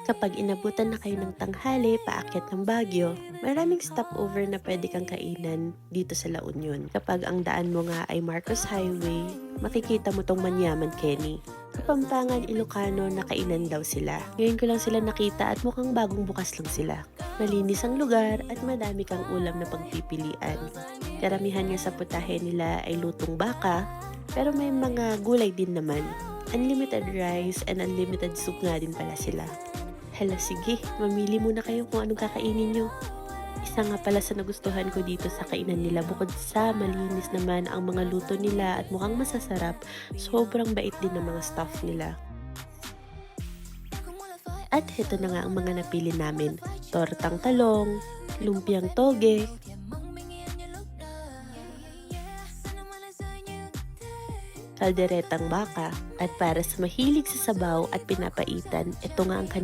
Kapag inabutan na kayo ng tanghali paakyat ng Baguio, maraming stopover na pwede kang kainan dito sa La Union. Kapag ang daan mo nga ay Marcos Highway, makikita mo tong Manyaman Kenny. Kapampangan, Ilocano na kainan daw sila. Ngayon ko lang sila nakita at mukhang bagong bukas lang sila. Malinis ang lugar at madami kang ulam na pagpipilian. Karamihan nga sa putahe nila ay lutong baka, pero may mga gulay din naman. Unlimited rice and unlimited soup nga din pala sila. Hala sige, mamili muna kayo kung anong kakainin nyo. Isa nga pala sa nagustuhan ko dito sa kainan nila, bukod sa malinis naman ang mga luto nila at mukhang masasarap, sobrang bait din ng mga staff nila. At heto na nga ang mga napili namin, tortang talong, lumpiang toge, kalderetang baka, at para sa mahilig sa sabaw at pinapaitan, ito nga ang